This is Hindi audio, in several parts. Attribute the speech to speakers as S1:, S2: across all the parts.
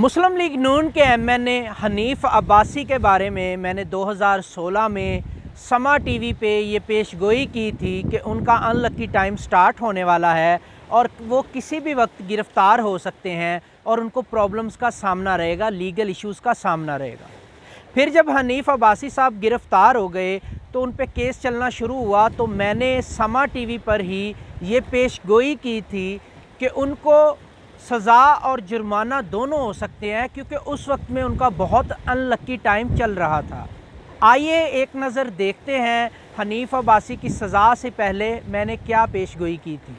S1: मुस्लिम लीग नून के एमएनए हनीफ अब्बासी के बारे में मैंने 2016 में समा टीवी पे ये पेशगोई की थी कि उनका अनलकी टाइम स्टार्ट होने वाला है और वो किसी भी वक्त गिरफ़्तार हो सकते हैं और उनको प्रॉब्लम्स का सामना रहेगा, लीगल इश्यूज़ का सामना रहेगा। फिर जब हनीफ अब्बासी साहब गिरफ़्तार हो गए तो उन पे केस चलना शुरू हुआ, तो मैंने समा टीवी पर ही ये पेशगोई की थी कि उनको सज़ा और जुर्माना दोनों हो सकते हैं, क्योंकि उस वक्त में उनका बहुत अनलकी टाइम चल रहा था। आइए एक नज़र देखते हैं हनीफ अब्बासी की सज़ा से पहले मैंने क्या पेशगोई की थी।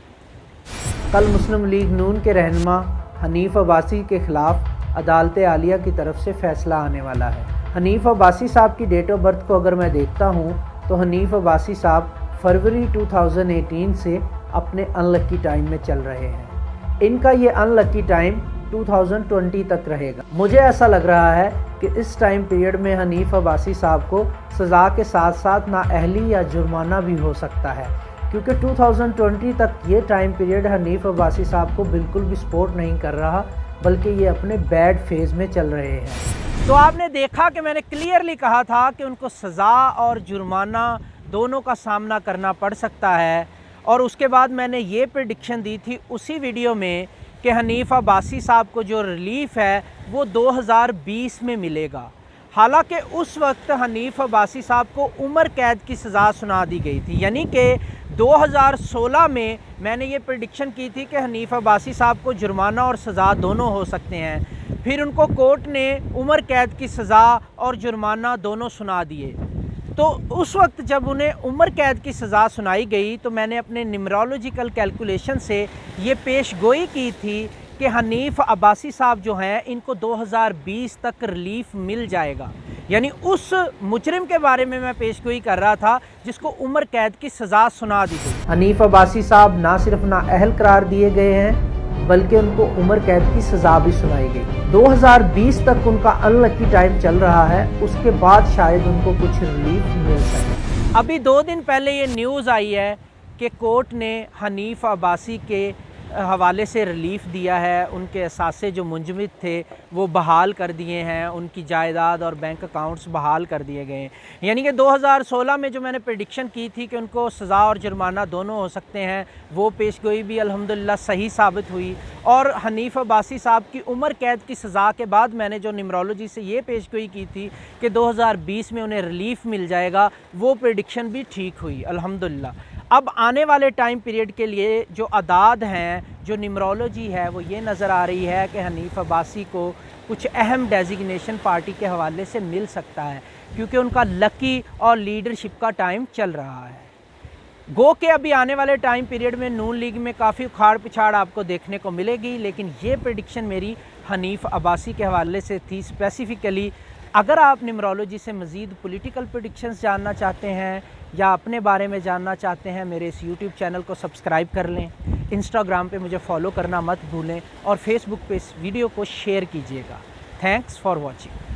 S1: कल मुस्लिम लीग नून के रहनुमा हनीफ अब्बासी के ख़िलाफ़ अदालत आलिया की तरफ से फ़ैसला आने वाला है। हनीफ अब्बासी साहब की डेट ऑफ बर्थ को अगर मैं देखता हूँ तो हनीफ अब्बासी साहब फरवरी 2018 से अपने अनलकी टाइम में चल रहे हैं। इनका ये अनलकी टाइम 2020 तक रहेगा। मुझे ऐसा लग रहा है कि इस टाइम पीरियड में हनीफ अब्बासी साहब को सज़ा के साथ साथ नाअहली या जुर्माना भी हो सकता है, क्योंकि 2020 तक ये टाइम पीरियड हनीफ अब्बासी साहब को बिल्कुल भी सपोर्ट नहीं कर रहा, बल्कि ये अपने बैड फेज़ में चल रहे हैं। तो आपने देखा कि मैंने क्लियरली कहा था कि उनको सज़ा और जुर्माना दोनों का सामना करना पड़ सकता है, और उसके बाद मैंने ये प्रेडिक्शन दी थी उसी वीडियो में कि हनीफ अब्बासी साहब को जो रिलीफ़ है वो 2020 में मिलेगा। हालांकि उस वक्त हनीफ अब्बासी साहब को उम्र कैद की सज़ा सुना दी गई थी, यानी कि 2016 में मैंने ये प्रेडिक्शन की थी कि हनीफ अब्बासी साहब को जुर्माना और सज़ा दोनों हो सकते हैं। फिर उनको कोर्ट ने उम्र कैद की सज़ा और जुर्माना दोनों सुना दिए। तो उस वक्त जब उन्हें उम्र कैद की सज़ा सुनाई गई तो मैंने अपने न्यूमरोलॉजिकल कैलकुलेशन से ये पेशगोई की थी कि हनीफ अब्बासी साहब जो हैं इनको 2020 तक रिलीफ़ मिल जाएगा। यानी उस मुजरिम के बारे में मैं पेशगोई कर रहा था जिसको उम्र कैद की सज़ा सुना दी गई। हनीफ अब्बासी साहब ना सिर्फ नाअहल करार दिए गए हैं, बल्कि उनको उम्र कैद की सज़ा भी सुनाई गई। 2020 तक उनका अनलकी टाइम चल रहा है, उसके बाद शायद उनको कुछ रिलीफ मिल सके। अभी 2 दिन पहले ये न्यूज़ आई है कि कोर्ट ने हनीफ अब्बासी के हवाले से रिलीफ़ दिया है। उनके असासे जो मुंजमद थे वो बहाल कर दिए हैं, उनकी जायदाद और बैंक अकाउंट्स बहाल कर दिए गए हैं। यानी कि 2016 में जो मैंने प्रेडिक्शन की थी कि उनको सज़ा और जुर्माना दोनों हो सकते हैं, वो पेशगोई भी अल्हम्दुलिल्लाह सही साबित हुई। और हनीफ अब्बासी साहब की उम्र कैद की सज़ा के बाद मैंने जो न्यूमरोलॉजी से ये पेशगोई की थी कि 2020 में उन्हें रिलीफ़ मिल जाएगा, वो प्रेडिक्शन भी ठीक हुई अल्हम्दुलिल्लाह। अब आने वाले टाइम पीरियड के लिए जो अदाद हैं, जो न्यूमरोलॉजी है, वो ये नज़र आ रही है कि हनीफ अब्बासी को कुछ अहम डेजिग्नेशन पार्टी के हवाले से मिल सकता है, क्योंकि उनका लकी और लीडरशिप का टाइम चल रहा है। गो के अभी आने वाले टाइम पीरियड में नून लीग में काफ़ी उखाड़ पिछाड़ आपको देखने को मिलेगी, लेकिन ये प्रेडिक्शन मेरी हनीफ अब्बासी के हवाले से थी स्पेसिफ़िकली। अगर आप न्यूमरोलॉजी से मज़ीद पॉलिटिकल प्रेडिक्शंस जानना चाहते हैं या अपने बारे में जानना चाहते हैं, मेरे इस यूट्यूब चैनल को सब्सक्राइब कर लें, इंस्टाग्राम पे मुझे फॉलो करना मत भूलें और फेसबुक पे इस वीडियो को शेयर कीजिएगा। Thanks for watching.